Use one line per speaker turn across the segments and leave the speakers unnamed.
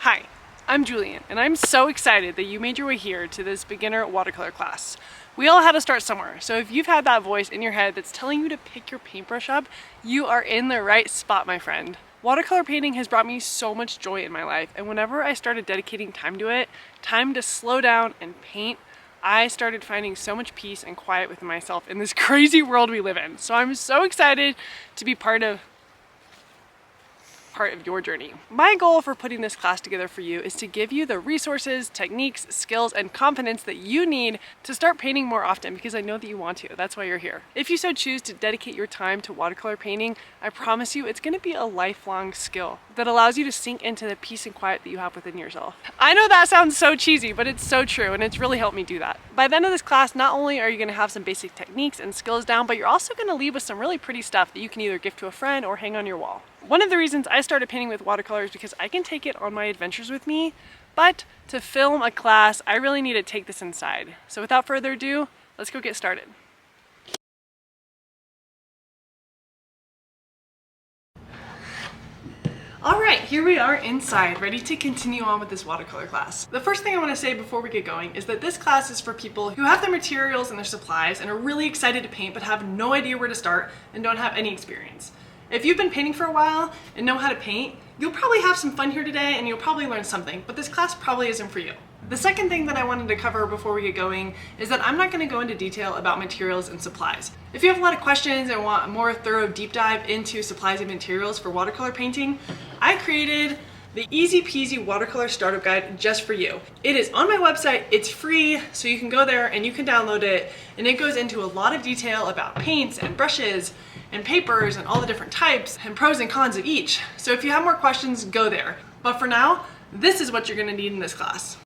Hi, I'm Julian, and I'm so excited that you made your way here to this beginner watercolor class. We all had to start somewhere, so if you've had that voice in your head that's telling you to pick your paintbrush up, you are in the right spot, my friend. Watercolor painting has brought me so much joy in my life, and whenever I started dedicating time to it, time to slow down and paint, I started finding so much peace and quiet within myself in this crazy world we live in. So I'm so excited to be part of your journey. My goal for putting this class together for you is to give you the resources, techniques, skills, and confidence that you need to start painting more often, because I know that you want to. That's why you're here. If you so choose to dedicate your time to watercolor painting, I promise you it's going to be a lifelong skill that allows you to sink into the peace and quiet that you have within yourself. I know that sounds so cheesy, but it's so true, and it's really helped me do that. By the end of this class, not only are you going to have some basic techniques and skills down, but you're also going to leave with some really pretty stuff that you can either gift to a friend or hang on your wall. One of the reasons I started painting with watercolor is because I can take it on my adventures with me, but to film a class, I really need to take this inside. So without further ado, let's go get started. All right, here we are inside, ready to continue on with this watercolor class. The first thing I want to say before we get going is that this class is for people who have their materials and their supplies and are really excited to paint but have no idea where to start and don't have any experience. If you've been painting for a while and know how to paint, you'll probably have some fun here today and you'll probably learn something, but this class probably isn't for you. The second thing that I wanted to cover before we get going is that I'm not going to go into detail about materials and supplies. If you have a lot of questions and want a more thorough deep dive into supplies and materials for watercolor painting, I created the easy peasy watercolor startup guide just for you. It is on my website, it's free, so you can go there and you can download it, and it goes into a lot of detail about paints and brushes and papers and all the different types and pros and cons of each. So if you have more questions, go there. But for now, this is what you're gonna need in this class.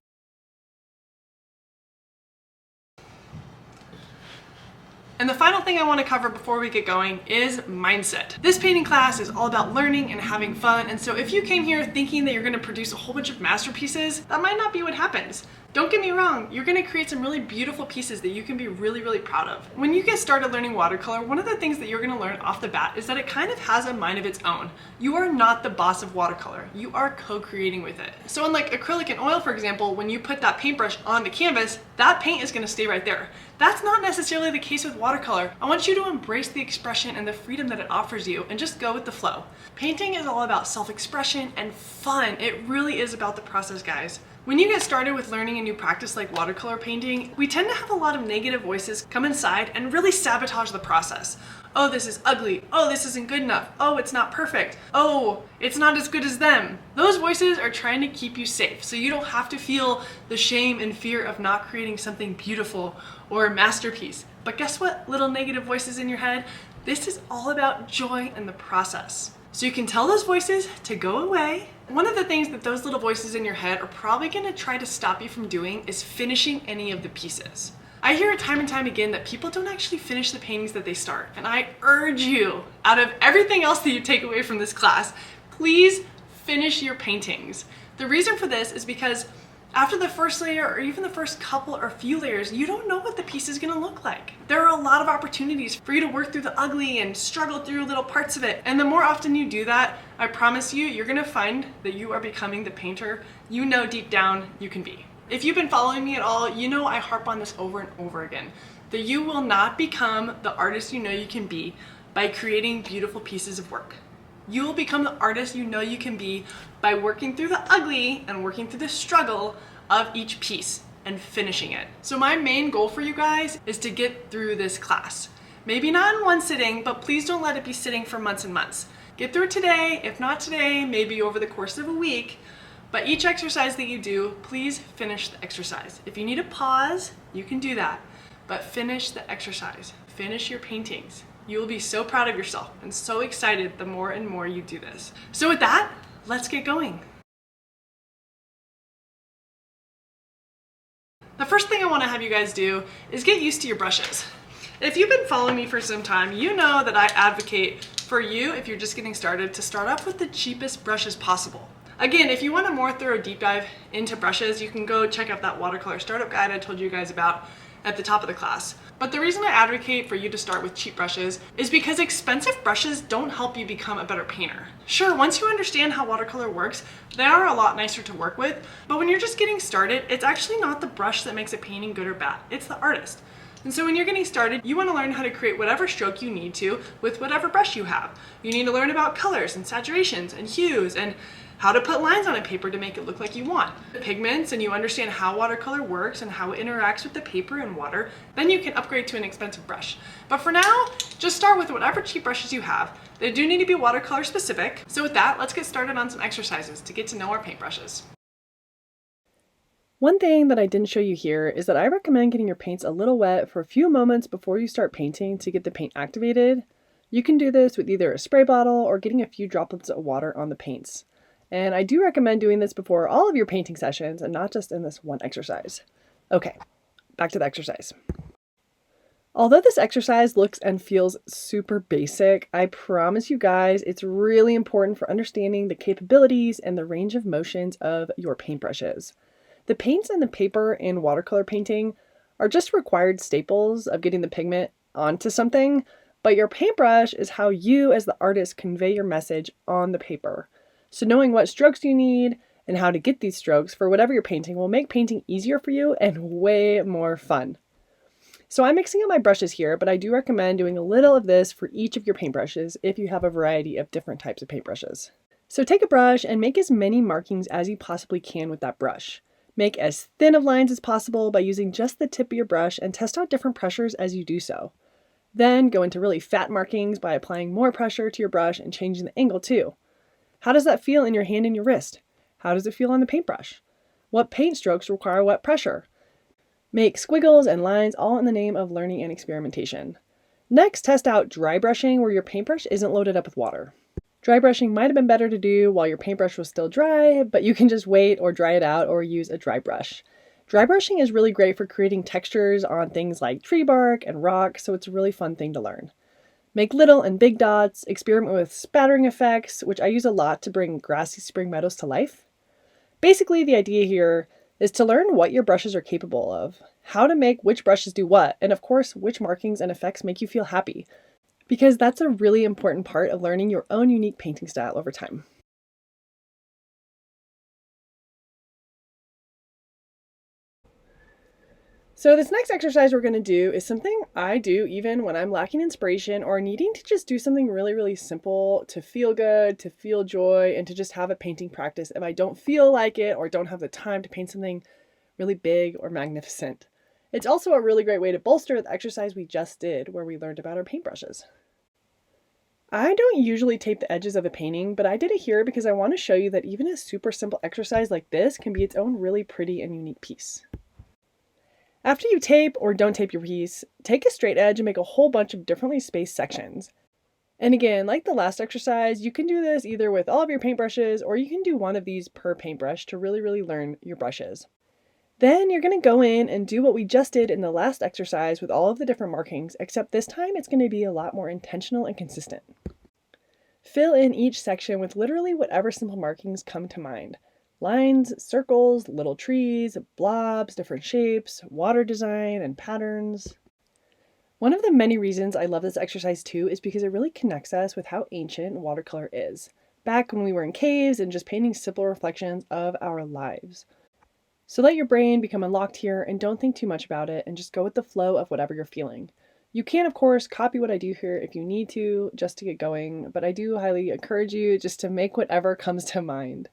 And the final thing I want to cover before we get going is mindset. This painting class is all about learning and having fun, and so if you came here thinking that you're going to produce a whole bunch of masterpieces, that might not be what happens. Don't get me wrong, you're going to create some really beautiful pieces that you can be really, really proud of. When you get started learning watercolor, one of the things that you're going to learn off the bat is that it kind of has a mind of its own. You are not the boss of watercolor, you are co-creating with it. So unlike acrylic and oil, for example, when you put that paintbrush on the canvas, that paint is going to stay right there. That's not necessarily the case with watercolor. I want you to embrace the expression and the freedom that it offers you and just go with the flow. Painting is all about self-expression and fun. It really is about the process, guys. When you get started with learning a new practice like watercolor painting, we tend to have a lot of negative voices come inside and really sabotage the process. Oh, this is ugly. Oh, this isn't good enough. Oh, it's not perfect. Oh, it's not as good as them. Those voices are trying to keep you safe, so you don't have to feel the shame and fear of not creating something beautiful or a masterpiece. But guess what, little negative voices in your head? This is all about joy in the process. So you can tell those voices to go away. One of the things that those little voices in your head are probably going to try to stop you from doing is finishing any of the pieces. I hear it time and time again that people don't actually finish the paintings that they start, and I urge you, out of everything else that you take away from this class, please finish your paintings. The reason for this is because after the first layer, or even the first couple or few layers, you don't know what the piece is gonna look like. There are a lot of opportunities for you to work through the ugly and struggle through little parts of it. And the more often you do that, I promise you, you're gonna find that you are becoming the painter you know deep down you can be. If you've been following me at all, you know I harp on this over and over again, that you will not become the artist you know you can be by creating beautiful pieces of work. You will become the artist you know you can be by working through the ugly and working through the struggle of each piece and finishing it. So my main goal for you guys is to get through this class. Maybe not in one sitting, but please don't let it be sitting for months and months. Get through it today, if not today, maybe over the course of a week. But each exercise that you do, please finish the exercise. If you need a pause, you can do that, but finish the exercise. Finish your paintings. You will be so proud of yourself and so excited the more and more you do this. So with that, let's get going. The first thing I want to have you guys do is get used to your brushes. If you've been following me for some time, you know that I advocate for you, if you're just getting started, to start off with the cheapest brushes possible. Again, if you want a more thorough deep dive into brushes, you can go check out that watercolor startup guide I told you guys about. at the top of the class. But the reason I advocate for you to start with cheap brushes is because expensive brushes don't help you become a better painter. Sure, once you understand how watercolor works, they are a lot nicer to work with, but when you're just getting started, it's actually not the brush that makes a painting good or bad, it's the artist. And so when you're getting started, you want to learn how to create whatever stroke you need to with whatever brush you have. You need to learn about colors and saturations and hues and how to put lines on a paper to make it look like you want. The pigments, and you understand how watercolor works and how it interacts with the paper and water, then you can upgrade to an expensive brush. But for now, just start with whatever cheap brushes you have. They do need to be watercolor specific. So with that, let's get started on some exercises to get to know our paintbrushes.
One thing that I didn't show you here is that I recommend getting your paints a little wet for a few moments before you start painting to get the paint activated. You can do this with either a spray bottle or getting a few droplets of water on the paints. And I do recommend doing this before all of your painting sessions and not just in this one exercise. Okay, back to the exercise. Although this exercise looks and feels super basic, I promise you guys it's really important for understanding the capabilities and the range of motions of your paintbrushes. The paints and the paper in watercolor painting are just required staples of getting the pigment onto something, but your paintbrush is how you as the artist convey your message on the paper. So knowing what strokes you need and how to get these strokes for whatever you're painting will make painting easier for you and way more fun. So I'm mixing up my brushes here, but I do recommend doing a little of this for each of your paintbrushes if you have a variety of different types of paintbrushes. So take a brush and make as many markings as you possibly can with that brush. Make as thin of lines as possible by using just the tip of your brush and test out different pressures as you do so. Then go into really fat markings by applying more pressure to your brush and changing the angle too. How does that feel in your hand and your wrist? How does it feel on the paintbrush? What paint strokes require what pressure? Make squiggles and lines all in the name of learning and experimentation. Next, test out dry brushing where your paintbrush isn't loaded up with water. Dry brushing might have been better to do while your paintbrush was still dry, but you can just wait or dry it out or use a dry brush. Dry brushing is really great for creating textures on things like tree bark and rock, so it's a really fun thing to learn. Make little and big dots, experiment with spattering effects, which I use a lot to bring grassy spring meadows to life. Basically, the idea here is to learn what your brushes are capable of, how to make which brushes do what, and of course, which markings and effects make you feel happy. Because that's a really important part of learning your own unique painting style over time. So this next exercise we're going to do is something I do even when I'm lacking inspiration or needing to just do something really, really simple to feel good, to feel joy, and to just have a painting practice if I don't feel like it or don't have the time to paint something really big or magnificent. It's also a really great way to bolster the exercise we just did where we learned about our paintbrushes. I don't usually tape the edges of a painting, but I did it here because I want to show you that even a super simple exercise like this can be its own really pretty and unique piece. After you tape or don't tape your piece, take a straight edge and make a whole bunch of differently spaced sections. And again, like the last exercise, you can do this either with all of your paintbrushes or you can do one of these per paintbrush to really learn your brushes. Then you're going to go in and do what we just did in the last exercise with all of the different markings, except this time it's going to be a lot more intentional and consistent. Fill in each section with literally whatever simple markings come to mind. Lines, circles, little trees, blobs, different shapes, water design, and patterns. One of the many reasons I love this exercise too is because it really connects us with how ancient watercolor is, back when we were in caves and just painting simple reflections of our lives. So let your brain become unlocked here and don't think too much about it and just go with the flow of whatever you're feeling. You can, of course, copy what I do here if you need to, just to get going, but I do highly encourage you just to make whatever comes to mind.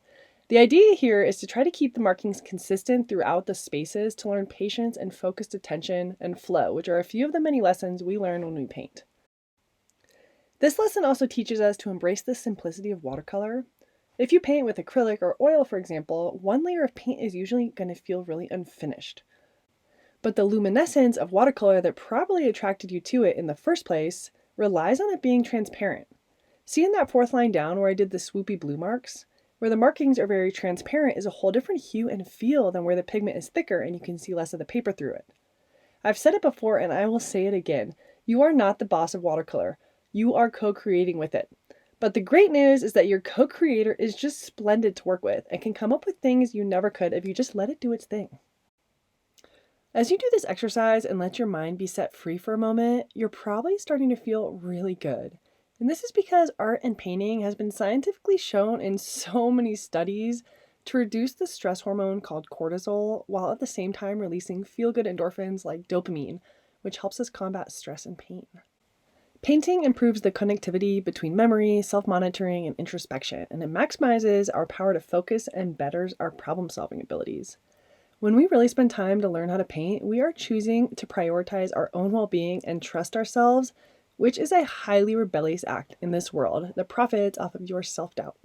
The idea here is to try to keep the markings consistent throughout the spaces to learn patience and focused attention and flow, which are a few of the many lessons we learn when we paint. This lesson also teaches us to embrace the simplicity of watercolor. If you paint with acrylic or oil, for example, one layer of paint is usually going to feel really unfinished. But the luminescence of watercolor that probably attracted you to it in the first place relies on it being transparent. See in that fourth line down where I did the swoopy blue marks? Where the markings are very transparent is a whole different hue and feel than where the pigment is thicker and you can see less of the paper through it. I've said it before and I will say it again. You are not the boss of watercolor. You are co-creating with it. But the great news is that your co-creator is just splendid to work with and can come up with things you never could if you just let it do its thing. As you do this exercise and let your mind be set free for a moment, you're probably starting to feel really good. And this is because art and painting has been scientifically shown in so many studies to reduce the stress hormone called cortisol, while at the same time releasing feel-good endorphins like dopamine, which helps us combat stress and pain. Painting improves the connectivity between memory, self-monitoring, and introspection, and it maximizes our power to focus and betters our problem-solving abilities. When we really spend time to learn how to paint, we are choosing to prioritize our own well-being and trust ourselves, which is a highly rebellious act in this world that profits off of your self-doubt.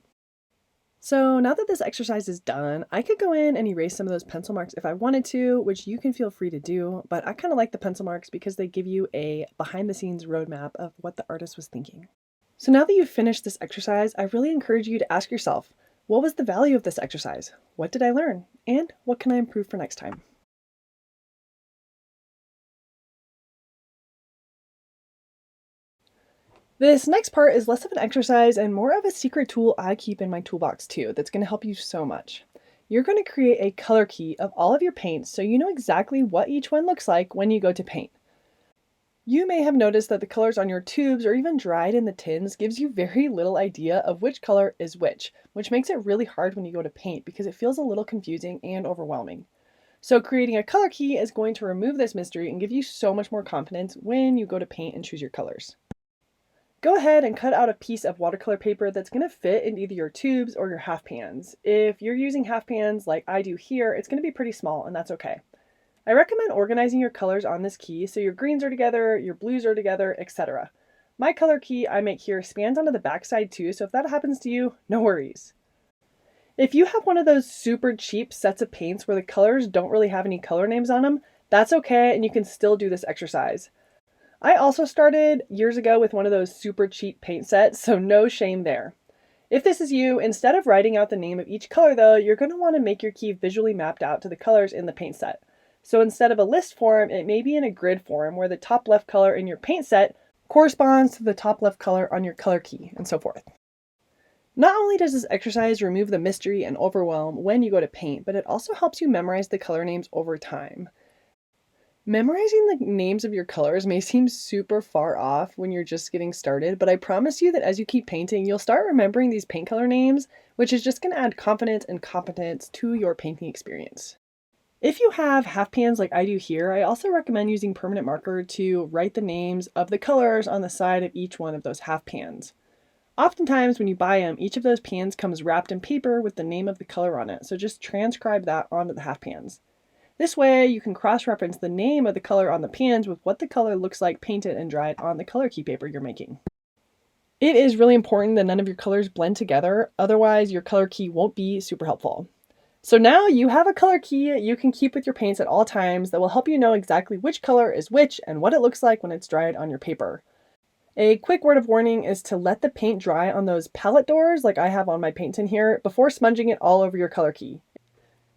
So now that this exercise is done, I could go in and erase some of those pencil marks if I wanted to, which you can feel free to do, but I kind of like the pencil marks because they give you a behind-the-scenes roadmap of what the artist was thinking. So now that you've finished this exercise, I really encourage you to ask yourself, what was the value of this exercise? What did I learn? And what can I improve for next time? This next part is less of an exercise and more of a secret tool I keep in my toolbox too that's going to help you so much. You're going to create a color key of all of your paints so you know exactly what each one looks like when you go to paint. You may have noticed that the colors on your tubes or even dried in the tins gives you very little idea of which color is which makes it really hard when you go to paint because it feels a little confusing and overwhelming. So creating a color key is going to remove this mystery and give you so much more confidence when you go to paint and choose your colors. Go ahead and cut out a piece of watercolor paper that's going to fit in either your tubes or your half pans. If you're using half pans like I do here, it's going to be pretty small and that's okay. I recommend organizing your colors on this key so your greens are together, your blues are together, etc. My color key I make here spans onto the back side too, so if that happens to you, no worries. If you have one of those super cheap sets of paints where the colors don't really have any color names on them, that's okay and you can still do this exercise. I also started years ago with one of those super cheap paint sets, so no shame there. If this is you, instead of writing out the name of each color though, you're going to want to make your key visually mapped out to the colors in the paint set. So instead of a list form, it may be in a grid form where the top left color in your paint set corresponds to the top left color on your color key, and so forth. Not only does this exercise remove the mystery and overwhelm when you go to paint, but it also helps you memorize the color names over time. Memorizing the names of your colors may seem super far off when you're just getting started, but I promise you that as you keep painting, you'll start remembering these paint color names, which is just going to add confidence and competence to your painting experience. If you have half pans like I do here, I also recommend using permanent marker to write the names of the colors on the side of each one of those half pans. Oftentimes when you buy them, each of those pans comes wrapped in paper with the name of the color on it, so just transcribe that onto the half pans. This way you can cross-reference the name of the color on the pans with what the color looks like painted and dried on the color key paper you're making. It is really important that none of your colors blend together, otherwise your color key won't be super helpful. So now you have a color key you can keep with your paints at all times that will help you know exactly which color is which and what it looks like when it's dried on your paper. A quick word of warning is to let the paint dry on those palette doors like I have on my paint tin here before smudging it all over your color key.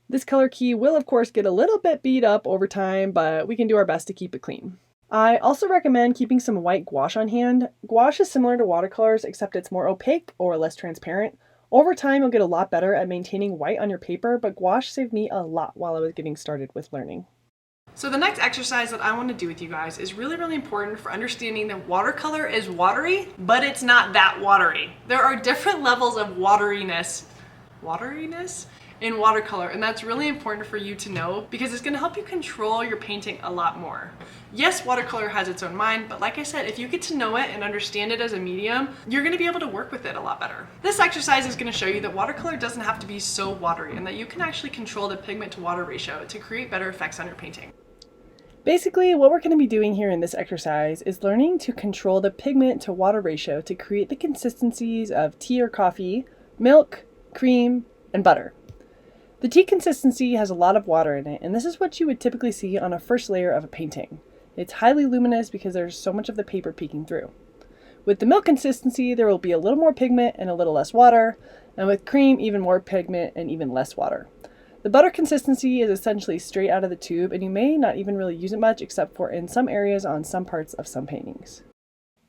This color key will of course get a little bit beat up over time, but we can do our best to keep it clean. I also recommend keeping some white gouache on hand. Gouache is similar to watercolors except it's more opaque or less transparent. Over time you'll get a lot better at maintaining white on your paper, but gouache saved me a lot while I was getting started with learning.
So the next exercise that I want to do with you guys is really important for understanding that watercolor is watery, but it's not that watery. There are different levels of wateriness in watercolor, and that's really important for you to know because it's going to help you control your painting a lot more. Yes, watercolor has its own mind, but like I said, if you get to know it and understand it as a medium, you're going to be able to work with it a lot better. This exercise is going to show you that watercolor doesn't have to be so watery and that you can actually control the pigment to water ratio to create better effects on your painting.
Basically, what we're going to be doing here in this exercise is learning to control the pigment to water ratio to create the consistencies of tea or coffee, milk, cream, and butter. The tea consistency has a lot of water in it, and this is what you would typically see on a first layer of a painting. It's highly luminous because there's so much of the paper peeking through. With the milk consistency, there will be a little more pigment and a little less water, and with cream, even more pigment and even less water. The butter consistency is essentially straight out of the tube, and you may not even really use it much except for in some areas on some parts of some paintings.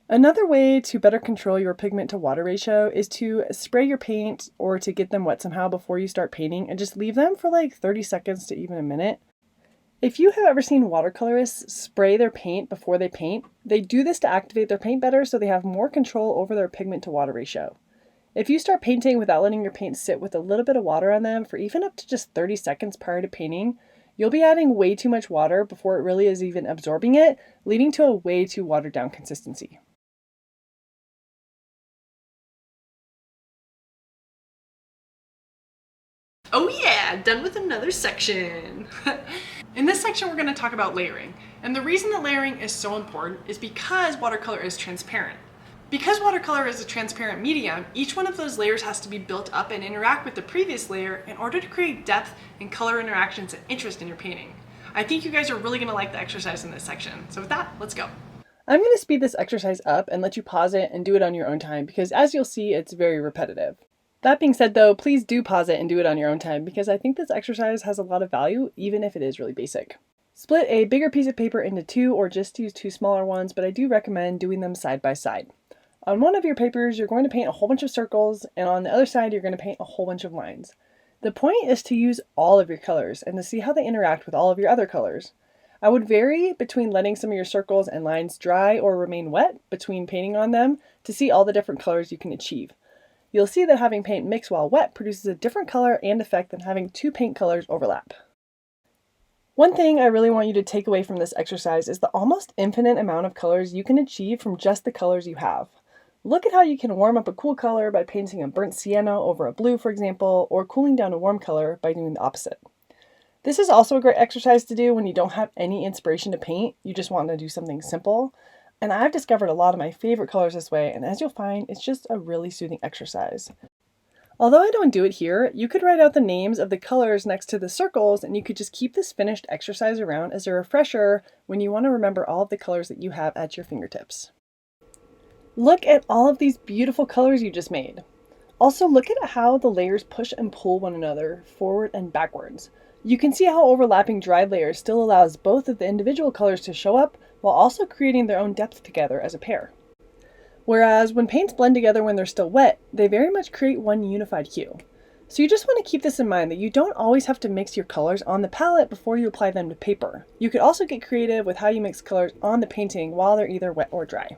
Another way to better control your pigment to water ratio is to spray your paint or to get them wet somehow before you start painting and just leave them for like 30 seconds to even a minute. If you have ever seen watercolorists spray their paint before they paint, they do this to activate their paint better so they have more control over their pigment to water ratio. If you start painting without letting your paint sit with a little bit of water on them for even up to just 30 seconds prior to painting, you'll be adding way too much water before it really is even absorbing it, leading to a way too watered down consistency.
Oh yeah, done with another section. In this section, we're going to talk about layering. And the reason that layering is so important is because watercolor is transparent. Because watercolor is a transparent medium, each one of those layers has to be built up and interact with the previous layer in order to create depth and color interactions and interest in your painting. I think you guys are really going to like the exercise in this section. So with that, let's go.
I'm going to speed this exercise up and let you pause it and do it on your own time because as you'll see, it's very repetitive. That being said though, please do pause it and do it on your own time because I think this exercise has a lot of value even if it is really basic. Split a bigger piece of paper into two or just use two smaller ones, but I do recommend doing them side by side. On one of your papers, you're going to paint a whole bunch of circles, and on the other side, you're going to paint a whole bunch of lines. The point is to use all of your colors and to see how they interact with all of your other colors. I would vary between letting some of your circles and lines dry or remain wet between painting on them to see all the different colors you can achieve. You'll see that having paint mix while wet produces a different color and effect than having two paint colors overlap. One thing I really want you to take away from this exercise is the almost infinite amount of colors you can achieve from just the colors you have. Look at how you can warm up a cool color by painting a burnt sienna over a blue, for example, or cooling down a warm color by doing the opposite. This is also a great exercise to do when you don't have any inspiration to paint, you just want to do something simple. And I've discovered a lot of my favorite colors this way, and as you'll find, it's just a really soothing exercise. Although I don't do it here, you could write out the names of the colors next to the circles, and you could just keep this finished exercise around as a refresher when you want to remember all of the colors that you have at your fingertips. Look at all of these beautiful colors you just made. Also, look at how the layers push and pull one another forward and backwards. You can see how overlapping dried layers still allows both of the individual colors to show up while also creating their own depth together as a pair. Whereas when paints blend together when they're still wet, they very much create one unified hue. So you just want to keep this in mind that you don't always have to mix your colors on the palette before you apply them to paper. You could also get creative with how you mix colors on the painting while they're either wet or dry.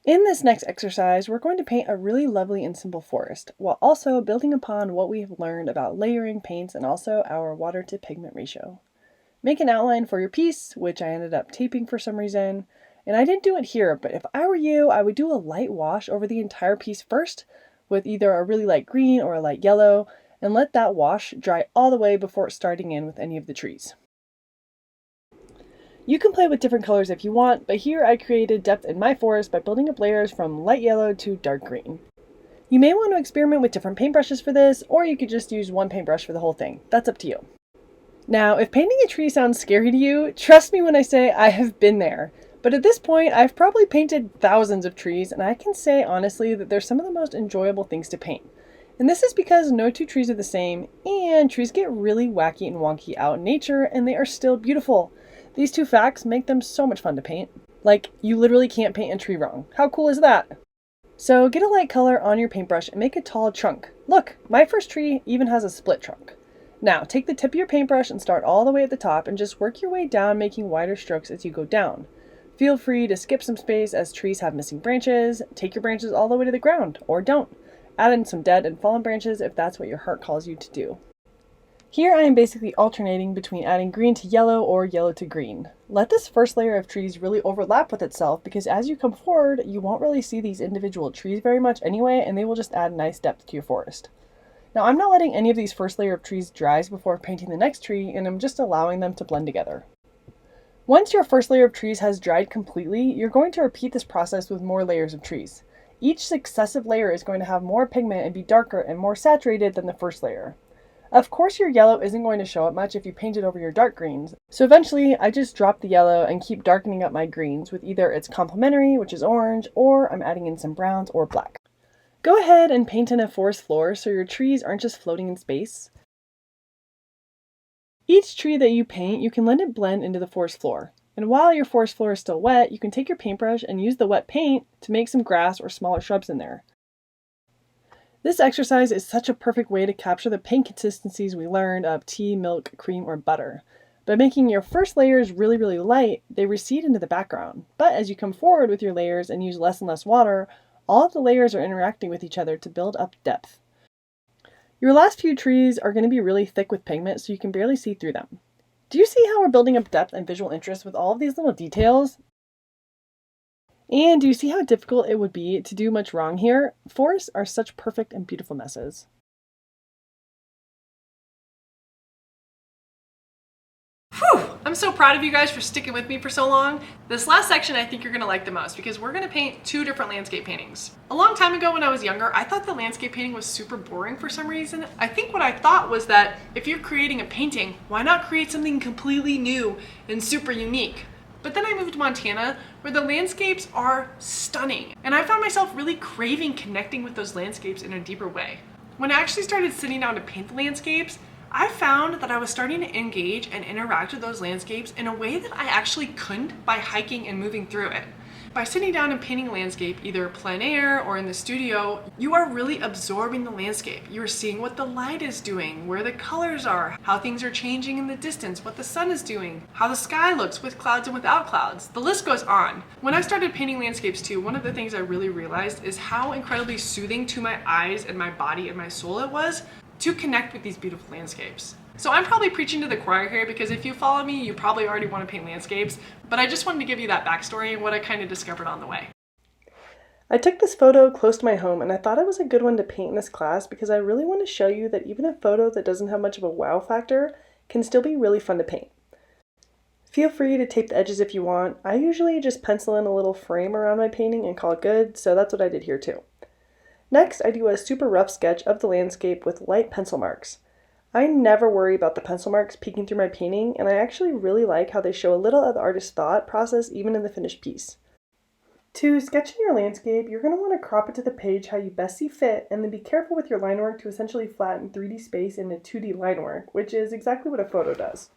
In this next exercise, we're going to paint a really lovely and simple forest, while also building upon what we have learned about layering paints and also our water to pigment ratio. Make an outline for your piece, which I ended up taping for some reason, and I didn't do it here, but if I were you, I would do a light wash over the entire piece first, with either a really light green or a light yellow, and let that wash dry all the way before starting in with any of the trees. You can play with different colors if you want, but here I created depth in my forest by building up layers from light yellow to dark green. You may want to experiment with different paintbrushes for this, or you could just use one paintbrush for the whole thing. That's up to you. Now, if painting a tree sounds scary to you, trust me when I say I have been there. But at this point, I've probably painted thousands of trees, and I can say honestly that they're some of the most enjoyable things to paint. And this is because no two trees are the same, and trees get really wacky and wonky out in nature, and they are still beautiful. These two facts make them so much fun to paint. Like, you literally can't paint a tree wrong. How cool is that? So get a light color on your paintbrush and make a tall trunk. Look, my first tree even has a split trunk. Now, take the tip of your paintbrush and start all the way at the top and just work your way down, making wider strokes as you go down. Feel free to skip some space as trees have missing branches. Take your branches all the way to the ground, or don't. Add in some dead and fallen branches if that's what your heart calls you to do. Here I am basically alternating between adding green to yellow or yellow to green. Let this first layer of trees really overlap with itself because as you come forward, you won't really see these individual trees very much anyway, and they will just add nice depth to your forest. Now I'm not letting any of these first layer of trees dry before painting the next tree, and I'm just allowing them to blend together. Once your first layer of trees has dried completely, you're going to repeat this process with more layers of trees. Each successive layer is going to have more pigment and be darker and more saturated than the first layer. Of course your yellow isn't going to show up much if you paint it over your dark greens, so eventually I just drop the yellow and keep darkening up my greens with either its complementary, which is orange, or I'm adding in some browns or black. Go ahead and paint in a forest floor so your trees aren't just floating in space. Each tree that you paint, you can let it blend into the forest floor. And while your forest floor is still wet, you can take your paintbrush and use the wet paint to make some grass or smaller shrubs in there. This exercise is such a perfect way to capture the paint consistencies we learned of tea, milk, cream, or butter. By making your first layers really, really light, they recede into the background. But as you come forward with your layers and use less and less water, all of the layers are interacting with each other to build up depth. Your last few trees are going to be really thick with pigment, so you can barely see through them. Do you see how we're building up depth and visual interest with all of these little details? And do you see how difficult it would be to do much wrong here? Forests are such perfect and beautiful messes.
Whew! I'm so proud of you guys for sticking with me for so long. This last section I think you're gonna like the most because we're gonna paint 2 different landscape paintings. A long time ago when I was younger, I thought the landscape painting was super boring for some reason. I think what I thought was that if you're creating a painting, why not create something completely new and super unique? But then I moved to Montana where the landscapes are stunning. And I found myself really craving connecting with those landscapes in a deeper way. When I actually started sitting down to paint the landscapes, I found that I was starting to engage and interact with those landscapes in a way that I actually couldn't by hiking and moving through it. By sitting down and painting a landscape, either plein air or in the studio, you are really absorbing the landscape. You are seeing what the light is doing, where the colors are, how things are changing in the distance, what the sun is doing, how the sky looks with clouds and without clouds. The list goes on. When I started painting landscapes too, one of the things I really realized is how incredibly soothing to my eyes and my body and my soul it was to connect with these beautiful landscapes. So I'm probably preaching to the choir here because if you follow me, you probably already want to paint landscapes, but I just wanted to give you that backstory and what I kind of discovered on the way.
I took this photo close to my home and I thought it was a good one to paint in this class because I really want to show you that even a photo that doesn't have much of a wow factor can still be really fun to paint. Feel free to tape the edges if you want. I usually just pencil in a little frame around my painting and call it good, so that's what I did here too. Next, I do a super rough sketch of the landscape with light pencil marks. I never worry about the pencil marks peeking through my painting, and I actually really like how they show a little of the artist's thought process even in the finished piece. To sketch in your landscape, you're going to want to crop it to the page how you best see fit, and then be careful with your line work to essentially flatten 3D space into 2D line work, which is exactly what a photo does.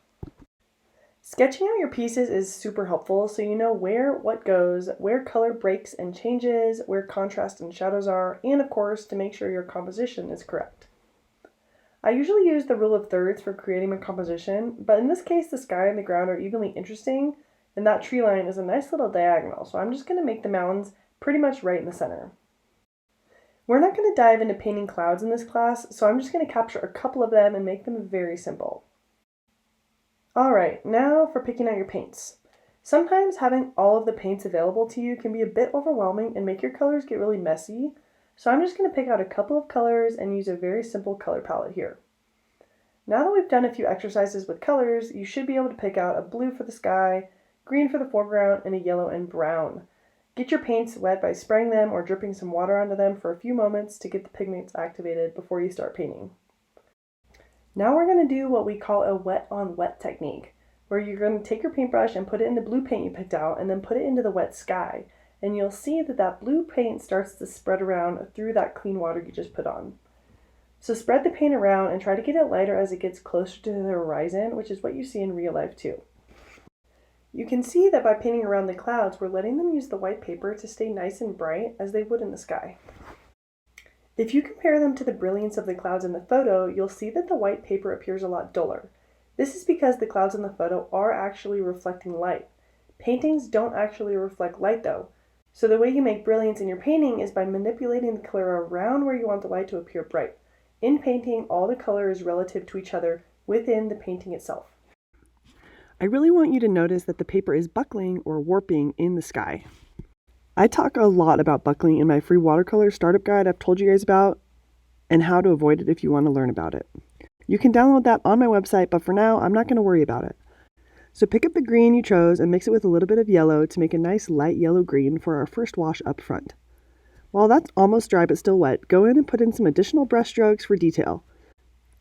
Sketching out your pieces is super helpful so you know where what goes, where color breaks and changes, where contrast and shadows are, and of course to make sure your composition is correct. I usually use the rule of thirds for creating my composition, but in this case the sky and the ground are evenly interesting, and that tree line is a nice little diagonal, so I'm just going to make the mountains pretty much right in the center. We're not going to dive into painting clouds in this class, so I'm just going to capture a couple of them and make them very simple. Alright, now for picking out your paints. Sometimes having all of the paints available to you can be a bit overwhelming and make your colors get really messy, so I'm just going to pick out a couple of colors and use a very simple color palette here. Now that we've done a few exercises with colors, you should be able to pick out a blue for the sky, green for the foreground, and a yellow and brown. Get your paints wet by spraying them or dripping some water onto them for a few moments to get the pigments activated before you start painting. Now we're going to do what we call a wet on wet technique, where you're going to take your paintbrush and put it in the blue paint you picked out and then put it into the wet sky. And you'll see that that blue paint starts to spread around through that clean water you just put on. So spread the paint around and try to get it lighter as it gets closer to the horizon, which is what you see in real life too. You can see that by painting around the clouds, we're letting them use the white paper to stay nice and bright as they would in the sky. If you compare them to the brilliance of the clouds in the photo, you'll see that the white paper appears a lot duller. This is because the clouds in the photo are actually reflecting light. Paintings don't actually reflect light though, so the way you make brilliance in your painting is by manipulating the color around where you want the light to appear bright. In painting, all the color is relative to each other within the painting itself. I really want you to notice that the paper is buckling or warping in the sky. I talk a lot about buckling in my free watercolor startup guide I've told you guys about, and how to avoid it if you want to learn about it. You can download that on my website, but for now, I'm not going to worry about it. So pick up the green you chose and mix it with a little bit of yellow to make a nice light yellow green for our first wash up front. While that's almost dry but still wet, go in and put in some additional brush strokes for detail.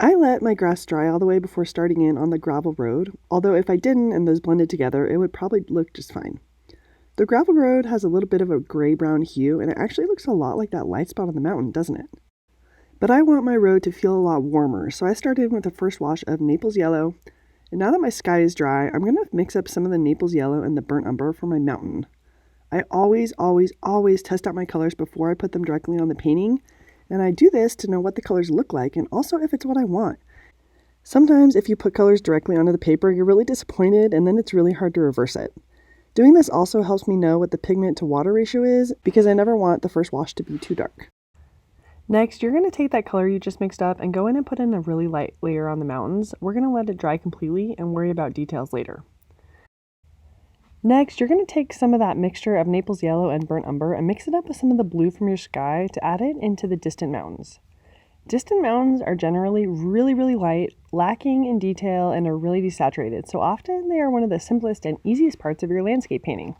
I let my grass dry all the way before starting in on the gravel road, although if I didn't and those blended together, it would probably look just fine. The gravel road has a little bit of a gray-brown hue, and it actually looks a lot like that light spot on the mountain, doesn't it? But I want my road to feel a lot warmer, so I started with the first wash of Naples yellow, and now that my sky is dry, I'm going to mix up some of the Naples yellow and the burnt umber for my mountain. I always test out my colors before I put them directly on the painting, And I do this to know what the colors look like and also if it's what I want. Sometimes if you put colors directly onto the paper, you're really disappointed and then it's really hard to reverse it. Doing this also helps me know what the pigment to water ratio is because I never want the first wash to be too dark. Next, you're going to take that color you just mixed up and go in and put in a really light layer on the mountains. We're going to let it dry completely and worry about details later. Next, you're going to take some of that mixture of Naples yellow and burnt umber and mix it up with some of the blue from your sky to add it into the distant mountains. Distant mountains are generally really light, lacking in detail, and are really desaturated, so often they are one of the simplest and easiest parts of your landscape painting.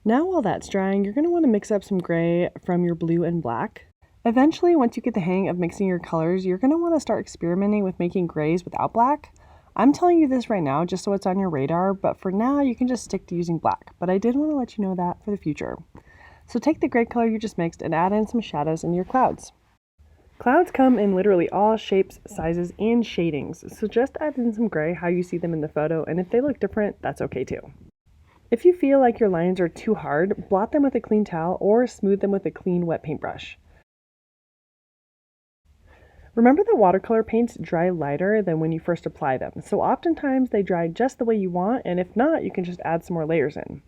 Now while that's drying, you're going to want to mix up some gray from your blue and black. Eventually, once you get the hang of mixing your colors, you're going to want to start experimenting with making grays without black. I'm telling you this right now just so it's on your radar, but for now you can just stick to using black, but I did want to let you know that for the future. So take the gray color you just mixed and add in some shadows in your clouds. Clouds come in literally all shapes, sizes, and shadings, so just add in some gray how you see them in the photo, and if they look different, that's okay too. If you feel like your lines are too hard, blot them with a clean towel or smooth them with a clean wet paintbrush. Remember that watercolor paints dry lighter than when you first apply them, so oftentimes they dry just the way you want, and if not, you can just add some more layers in.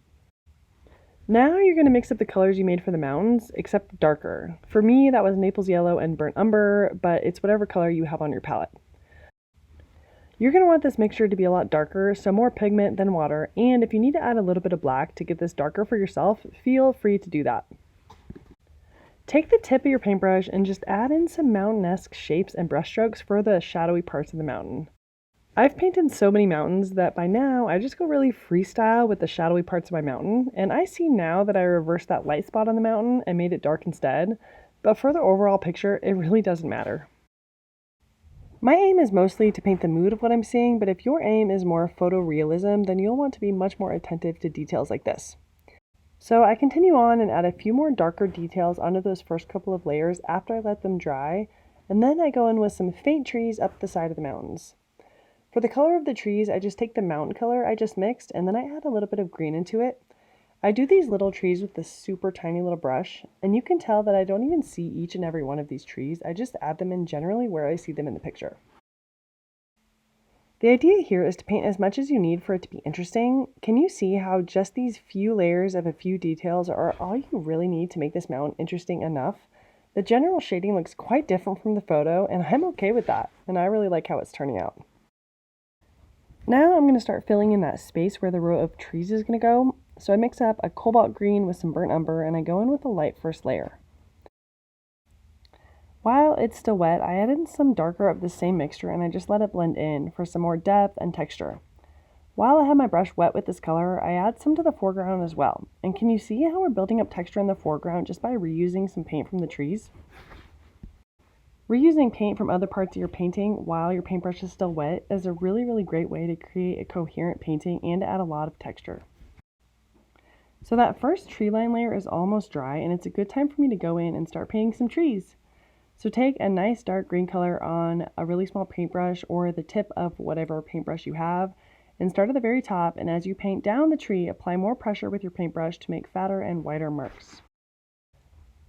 Now you're going to mix up the colors you made for the mountains, except darker. For me, that was Naples yellow and burnt umber, but it's whatever color you have on your palette. You're going to want this mixture to be a lot darker, so more pigment than water, and if you need to add a little bit of black to get this darker for yourself, feel free to do that. Take the tip of your paintbrush and just add in some mountain-esque shapes and brushstrokes for the shadowy parts of the mountain. I've painted so many mountains that by now I just go really freestyle with the shadowy parts of my mountain, and I see now that I reversed that light spot on the mountain and made it dark instead, but for the overall picture, it really doesn't matter. My aim is mostly to paint the mood of what I'm seeing, but if your aim is more photorealism, then you'll want to be much more attentive to details like this. So I continue on and add a few more darker details onto those first couple of layers after I let them dry, and then I go in with some faint trees up the side of the mountains. For the color of the trees, I just take the mountain color I just mixed and then I add a little bit of green into it. I do these little trees with this super tiny little brush, and you can tell that I don't even see each and every one of these trees, I just add them in generally where I see them in the picture. The idea here is to paint as much as you need for it to be interesting. Can you see how just these few layers of a few details are all you really need to make this mountain interesting enough? The general shading looks quite different from the photo, and I'm okay with that, and I really like how it's turning out. Now I'm going to start filling in that space where the row of trees is going to go. So I mix up a cobalt green with some burnt umber, and I go in with a light first layer. While it's still wet, I add in some darker of the same mixture and I just let it blend in for some more depth and texture. While I have my brush wet with this color, I add some to the foreground as well. And can you see how we're building up texture in the foreground just by reusing some paint from the trees? Reusing paint from other parts of your painting while your paintbrush is still wet is a really great way to create a coherent painting and to add a lot of texture. So that first tree line layer is almost dry, and it's a good time for me to go in and start painting some trees. So take a nice dark green color on a really small paintbrush or the tip of whatever paintbrush you have, and start at the very top, and as you paint down the tree, apply more pressure with your paintbrush to make fatter and wider marks.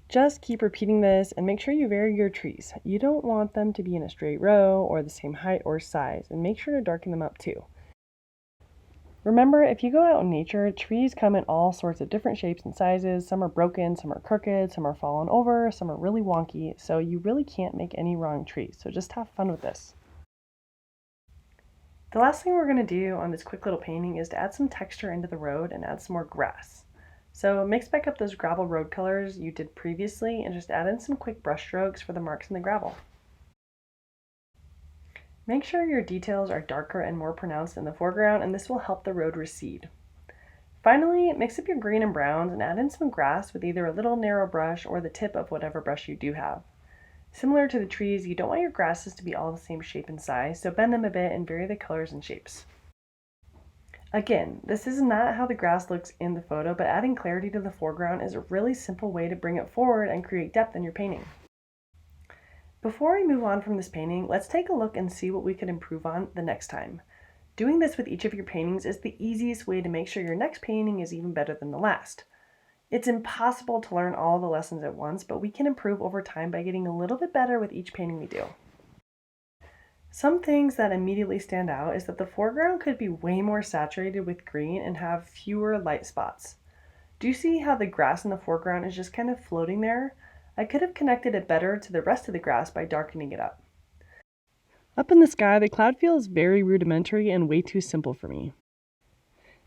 Just keep repeating this and make sure you vary your trees. You don't want them to be in a straight row or the same height or size, and make sure to darken them up too. Remember, if you go out in nature, trees come in all sorts of different shapes and sizes. Some are broken, some are crooked, some are fallen over, some are really wonky, so you really can't make any wrong trees. So just have fun with this. The last thing we're going to do on this quick little painting is to add some texture into the road and add some more grass. So mix back up those gravel road colors you did previously and just add in some quick brush strokes for the marks in the gravel. Make sure your details are darker and more pronounced in the foreground, and this will help the road recede. Finally, mix up your green and browns and add in some grass with either a little narrow brush or the tip of whatever brush you do have. Similar to the trees, you don't want your grasses to be all the same shape and size, so bend them a bit and vary the colors and shapes. Again, this is not how the grass looks in the photo, but adding clarity to the foreground is a really simple way to bring it forward and create depth in your painting. Before we move on from this painting, let's take a look and see what we could improve on the next time. Doing this with each of your paintings is the easiest way to make sure your next painting is even better than the last. It's impossible to learn all the lessons at once, but we can improve over time by getting a little bit better with each painting we do. Some things that immediately stand out is that the foreground could be way more saturated with green and have fewer light spots. Do you see how the grass in the foreground is just kind of floating there? I could have connected it better to the rest of the grass by darkening it up. Up in the sky, the cloud feels very rudimentary and way too simple for me.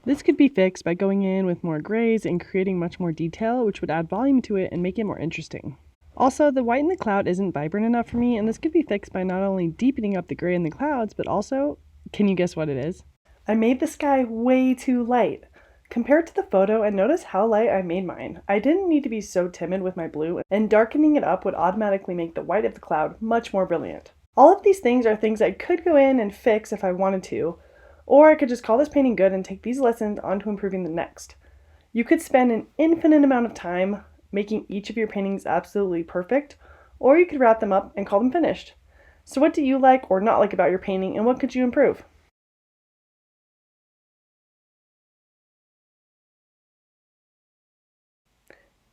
This could be fixed by going in with more grays and creating much more detail, which would add volume to it and make it more interesting. Also, the white in the cloud isn't vibrant enough for me, and this could be fixed by not only deepening up the gray in the clouds, but also, can you guess what it is? I made the sky way too light. Compare it to the photo and notice how light I made mine. I didn't need to be so timid with my blue, and darkening it up would automatically make the white of the cloud much more brilliant. All of these things are things I could go in and fix if I wanted to, or I could just call this painting good and take these lessons on to improving the next. You could spend an infinite amount of time making each of your paintings absolutely perfect, or you could wrap them up and call them finished. So what do you like or not like about your painting, and what could you improve?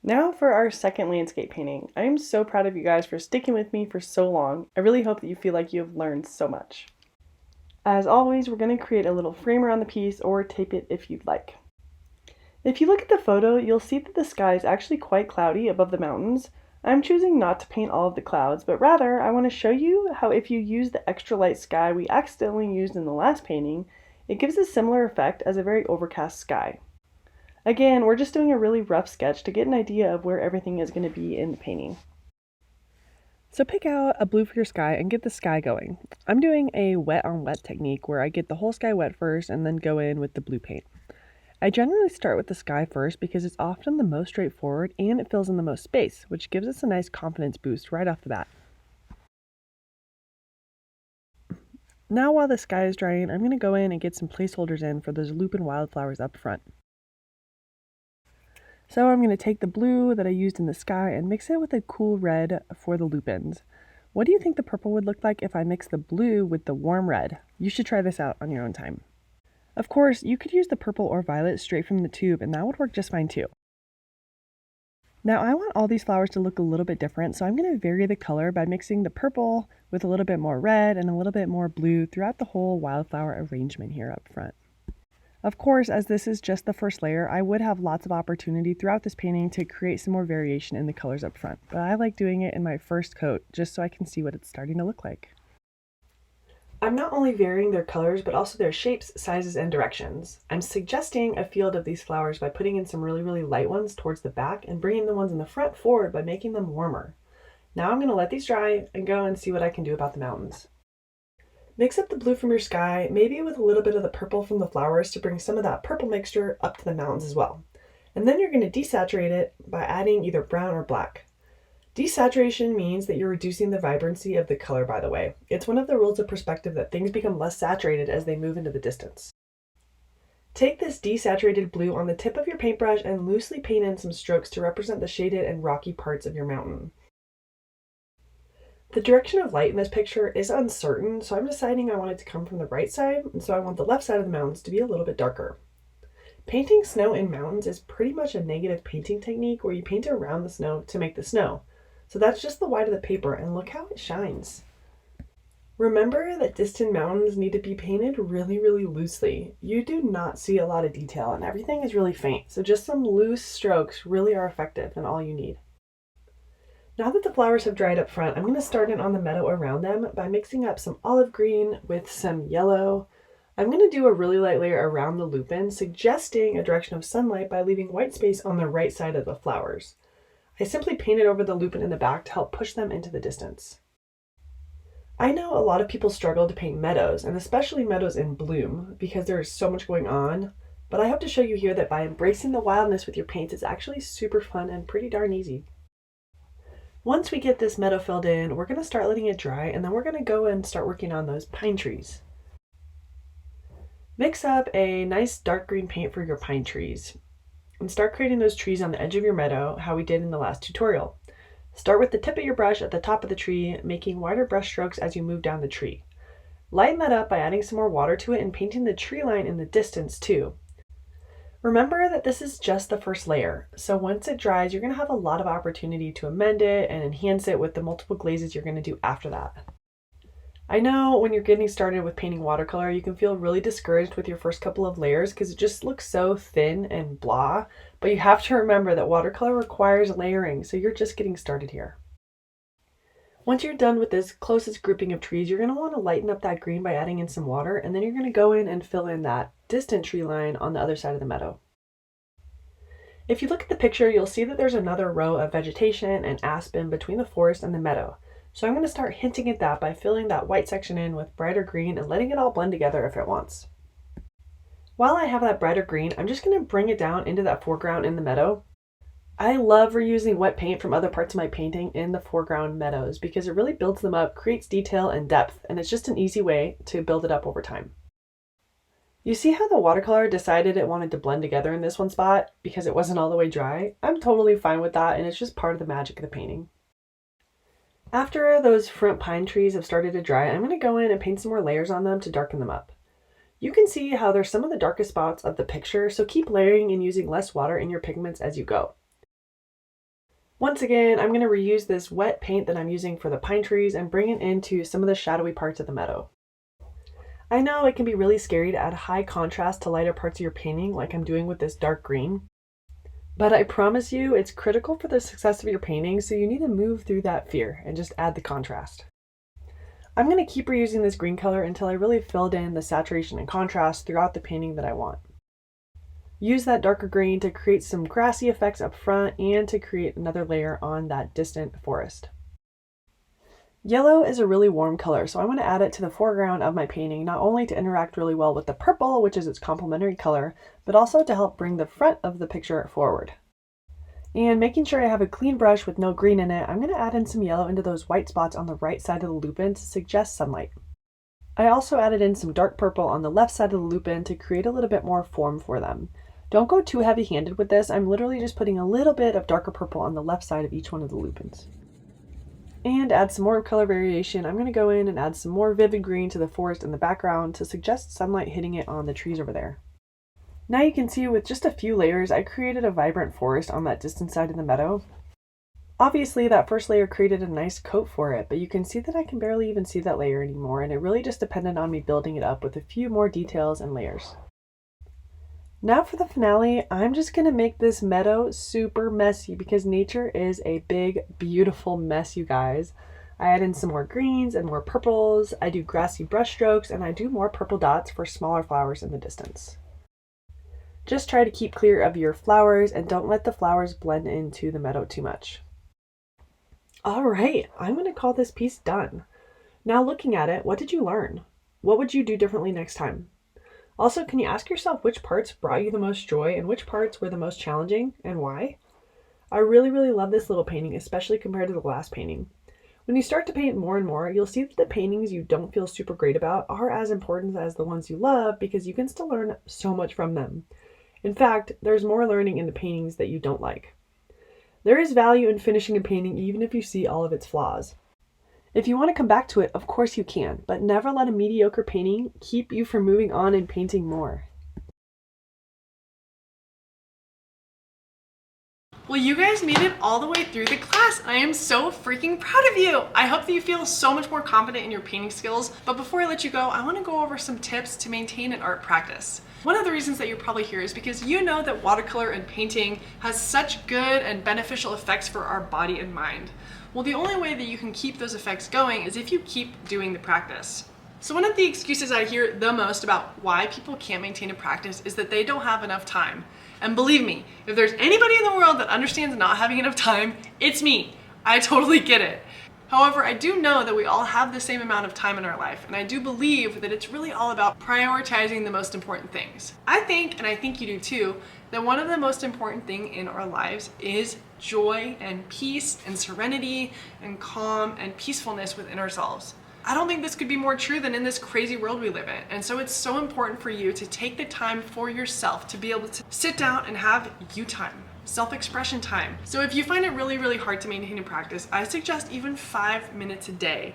Now for our second landscape painting. I am so proud of you guys for sticking with me for so long. I really hope that you feel like you have learned so much. As always, we're going to create a little frame around the piece or tape it if you'd like. If you look at the photo, you'll see that the sky is actually quite cloudy above the mountains. I'm choosing not to paint all of the clouds, but rather I want to show you how if you use the extra light sky we accidentally used in the last painting, it gives a similar effect as a very overcast sky. Again, we're just doing a really rough sketch to get an idea of where everything is going to be in the painting. So pick out a blue for your sky and get the sky going. I'm doing a wet on wet technique where I get the whole sky wet first and then go in with the blue paint. I generally start with the sky first because it's often the most straightforward and it fills in the most space, which gives us a nice confidence boost right off the bat. Now while the sky is drying, I'm going to go in and get some placeholders in for those lupin wildflowers up front. So I'm going to take the blue that I used in the sky and mix it with a cool red for the lupins. What do you think the purple would look like if I mix the blue with the warm red? You should try this out on your own time. Of course, you could use the purple or violet straight from the tube and that would work just fine too. Now I want all these flowers to look a little bit different, so I'm going to vary the color by mixing the purple with a little bit more red and a little bit more blue throughout the whole wildflower arrangement here up front. Of course, as this is just the first layer, I would have lots of opportunity throughout this painting to create some more variation in the colors up front, but I like doing it in my first coat just so I can see what it's starting to look like. I'm not only varying their colors, but also their shapes, sizes, and directions. I'm suggesting a field of these flowers by putting in some really light ones towards the back and bringing the ones in the front forward by making them warmer. Now I'm going to let these dry and go and see what I can do about the mountains. Mix up the blue from your sky, maybe with a little bit of the purple from the flowers to bring some of that purple mixture up to the mountains as well. And then you're going to desaturate it by adding either brown or black. Desaturation means that you're reducing the vibrancy of the color, by the way. It's one of the rules of perspective that things become less saturated as they move into the distance. Take this desaturated blue on the tip of your paintbrush and loosely paint in some strokes to represent the shaded and rocky parts of your mountain. The direction of light in this picture is uncertain, so I'm deciding I want it to come from the right side, and so I want the left side of the mountains to be a little bit darker. Painting snow in mountains is pretty much a negative painting technique where you paint around the snow to make the snow. So that's just the white of the paper, and look how it shines. Remember that distant mountains need to be painted really loosely. You do not see a lot of detail, and everything is really faint, so just some loose strokes really are effective and all you need. Now that the flowers have dried up front, I'm going to start in on the meadow around them by mixing up some olive green with some yellow. I'm going to do a really light layer around the lupin, suggesting a direction of sunlight by leaving white space on the right side of the flowers. I simply painted over the lupin in the back to help push them into the distance. I know a lot of people struggle to paint meadows, and especially meadows in bloom, because there is so much going on, but I hope to show you here that by embracing the wildness with your paints, it's actually super fun and pretty darn easy. Once we get this meadow filled in, we're going to start letting it dry, and then we're going to go and start working on those pine trees. Mix up a nice dark green paint for your pine trees, and start creating those trees on the edge of your meadow, how we did in the last tutorial. Start with the tip of your brush at the top of the tree, making wider brush strokes as you move down the tree. Lighten that up by adding some more water to it and painting the tree line in the distance too. Remember that this is just the first layer, so once it dries, you're going to have a lot of opportunity to amend it and enhance it with the multiple glazes you're going to do after that. I know when you're getting started with painting watercolor, you can feel really discouraged with your first couple of layers because it just looks so thin and blah, but you have to remember that watercolor requires layering, so you're just getting started here. Once you're done with this closest grouping of trees, you're going to want to lighten up that green by adding in some water, and then you're going to go in and fill in that distant tree line on the other side of the meadow. If you look at the picture, you'll see that there's another row of vegetation and aspen between the forest and the meadow. So I'm going to start hinting at that by filling that white section in with brighter green and letting it all blend together if it wants. While I have that brighter green, I'm just going to bring it down into that foreground in the meadow. I love reusing wet paint from other parts of my painting in the foreground meadows because it really builds them up, creates detail and depth, and it's just an easy way to build it up over time. You see how the watercolor decided it wanted to blend together in this one spot because it wasn't all the way dry? I'm totally fine with that, and it's just part of the magic of the painting. After those front pine trees have started to dry, I'm going to go in and paint some more layers on them to darken them up. You can see how they're some of the darkest spots of the picture, so keep layering and using less water in your pigments as you go. Once again, I'm going to reuse this wet paint that I'm using for the pine trees and bring it into some of the shadowy parts of the meadow. I know it can be really scary to add high contrast to lighter parts of your painting like I'm doing with this dark green, but I promise you it's critical for the success of your painting, so you need to move through that fear and just add the contrast. I'm going to keep reusing this green color until I really filled in the saturation and contrast throughout the painting that I want. Use that darker green to create some grassy effects up front and to create another layer on that distant forest. Yellow is a really warm color, so I want to add it to the foreground of my painting, not only to interact really well with the purple, which is its complementary color, but also to help bring the front of the picture forward. And making sure I have a clean brush with no green in it, I'm going to add in some yellow into those white spots on the right side of the lupin to suggest sunlight. I also added in some dark purple on the left side of the lupin to create a little bit more form for them. Don't go too heavy-handed with this. I'm literally just putting a little bit of darker purple on the left side of each one of the lupins. And add some more color variation. I'm going to go in and add some more vivid green to the forest in the background to suggest sunlight hitting it on the trees over there. Now you can see with just a few layers, I created a vibrant forest on that distant side of the meadow. Obviously, that first layer created a nice coat for it, but you can see that I can barely even see that layer anymore, and it really just depended on me building it up with a few more details and layers. Now for the finale, I'm just going to make this meadow super messy because nature is a big, beautiful mess, you guys. I add in some more greens and more purples, I do grassy brush strokes, and I do more purple dots for smaller flowers in the distance. Just try to keep clear of your flowers and don't let the flowers blend into the meadow too much. All right, I'm going to call this piece done. Now looking at it, what did you learn? What would you do differently next time? Also, can you ask yourself which parts brought you the most joy and which parts were the most challenging and why? I really love this little painting, especially compared to the last painting. When you start to paint more and more, you'll see that the paintings you don't feel super great about are as important as the ones you love because you can still learn so much from them. In fact, there's more learning in the paintings that you don't like. There is value in finishing a painting even if you see all of its flaws. If you want to come back to it, of course you can, but never let a mediocre painting keep you from moving on and painting more.
Well, you guys made it all the way through the class. I am so freaking proud of you. I hope that you feel so much more confident in your painting skills. But before I let you go, I want to go over some tips to maintain an art practice. One of the reasons that you're probably here is because you know that watercolor and painting has such good and beneficial effects for our body and mind. Well, the only way that you can keep those effects going is if you keep doing the practice. So one of the excuses I hear the most about why people can't maintain a practice is that they don't have enough time. And believe me, if there's anybody in the world that understands not having enough time, it's me. I totally get it. However, I do know that we all have the same amount of time in our life, and I do believe that it's really all about prioritizing the most important things. I think, and I think you do too, that one of the most important things in our lives is joy and peace and serenity and calm and peacefulness within ourselves. I don't think this could be more true than in this crazy world we live in. And so it's so important for you to take the time for yourself to be able to sit down and have you time, self-expression time. So if you find it really hard to maintain a practice, I suggest even 5 minutes a day.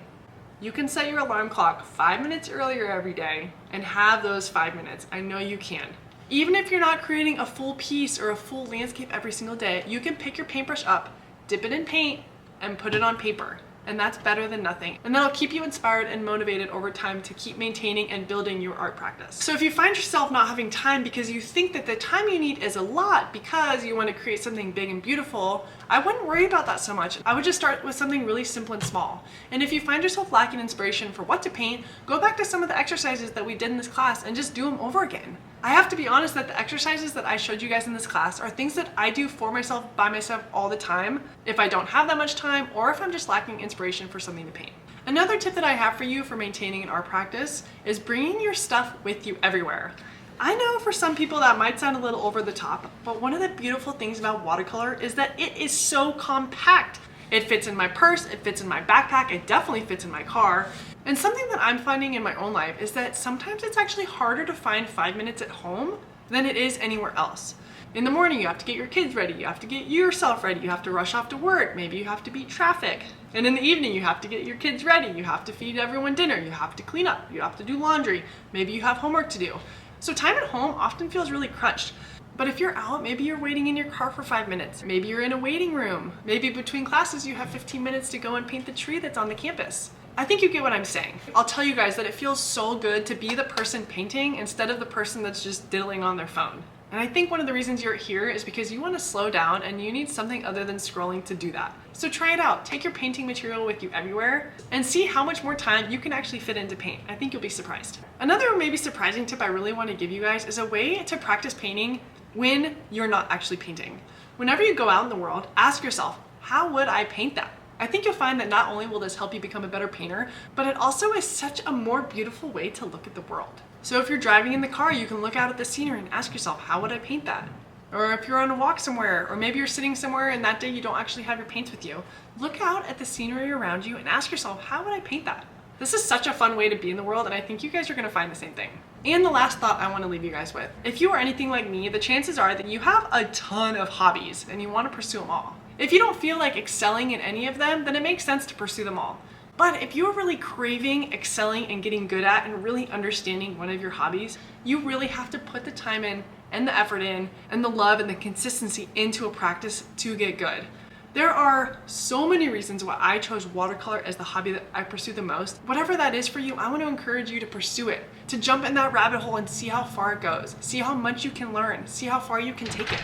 You can set your alarm clock 5 minutes earlier every day and have those 5 minutes. I know you can. Even if you're not creating a full piece or a full landscape every single day, you can pick your paintbrush up, dip it in paint, and put it on paper. And that's better than nothing. And that'll keep you inspired and motivated over time to keep maintaining and building your art practice. So if you find yourself not having time because you think that the time you need is a lot because you want to create something big and beautiful, I wouldn't worry about that so much. I would just start with something really simple and small. And if you find yourself lacking inspiration for what to paint, go back to some of the exercises that we did in this class and just do them over again. I have to be honest that the exercises that I showed you guys in this class are things that I do for myself, by myself all the time, if I don't have that much time or if I'm just lacking inspiration for something to paint. Another tip that I have for you for maintaining an art practice is bringing your stuff with you everywhere. I know for some people that might sound a little over the top, but one of the beautiful things about watercolor is that it is so compact. It fits in my purse, it fits in my backpack, it definitely fits in my car. And something that I'm finding in my own life is that sometimes it's actually harder to find 5 minutes at home than it is anywhere else. In the morning, you have to get your kids ready, you have to get yourself ready, you have to rush off to work, maybe you have to beat traffic. And in the evening, you have to get your kids ready, you have to feed everyone dinner, you have to clean up, you have to do laundry, maybe you have homework to do. So time at home often feels really crunched. But if you're out, maybe you're waiting in your car for 5 minutes. Maybe you're in a waiting room. Maybe between classes you have 15 minutes to go and paint the tree that's on the campus. I think you get what I'm saying. I'll tell you guys that it feels so good to be the person painting instead of the person that's just diddling on their phone. And I think one of the reasons you're here is because you want to slow down and you need something other than scrolling to do that. So try it out. Take your painting material with you everywhere and see how much more time you can actually fit into paint. I think you'll be surprised. Another maybe surprising tip I really want to give you guys is a way to practice painting when you're not actually painting. Whenever you go out in the world, ask yourself, how would I paint that? I think you'll find that not only will this help you become a better painter, but it also is such a more beautiful way to look at the world. So if you're driving in the car, you can look out at the scenery and ask yourself, how would I paint that? Or if you're on a walk somewhere, or maybe you're sitting somewhere and that day you don't actually have your paints with you, look out at the scenery around you and ask yourself, how would I paint that? This is such a fun way to be in the world, and I think you guys are gonna find the same thing. And the last thought I wanna leave you guys with. If you are anything like me, the chances are that you have a ton of hobbies and you wanna pursue them all. If you don't feel like excelling in any of them, then it makes sense to pursue them all. But if you're really craving excelling and getting good at and really understanding one of your hobbies, you really have to put the time in and the effort in and the love and the consistency into a practice to get good. There are so many reasons why I chose watercolor as the hobby that I pursue the most. Whatever that is for you, I want to encourage you to pursue it, to jump in that rabbit hole and see how far it goes, see how much you can learn, see how far you can take it.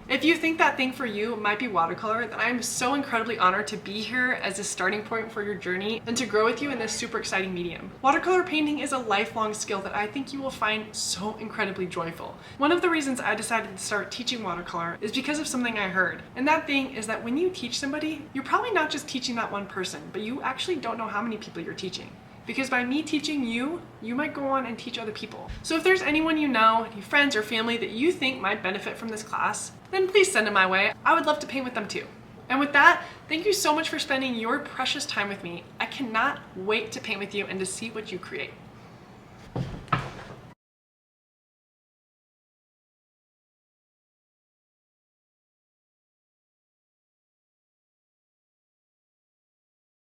If you think that thing for you might be watercolor, then I'm so incredibly honored to be here as a starting point for your journey and to grow with you in this super exciting medium. Watercolor painting is a lifelong skill that I think you will find so incredibly joyful. One of the reasons I decided to start teaching watercolor is because of something I heard. And that thing is that when you teach somebody, you're probably not just teaching that one person, but you actually don't know how many people you're teaching. Because by me teaching you, you might go on and teach other people. So if there's anyone you know, any friends or family that you think might benefit from this class, then please send them my way. I would love to paint with them too. And with that, thank you so much for spending your precious time with me. I cannot wait to paint with you and to see what you create.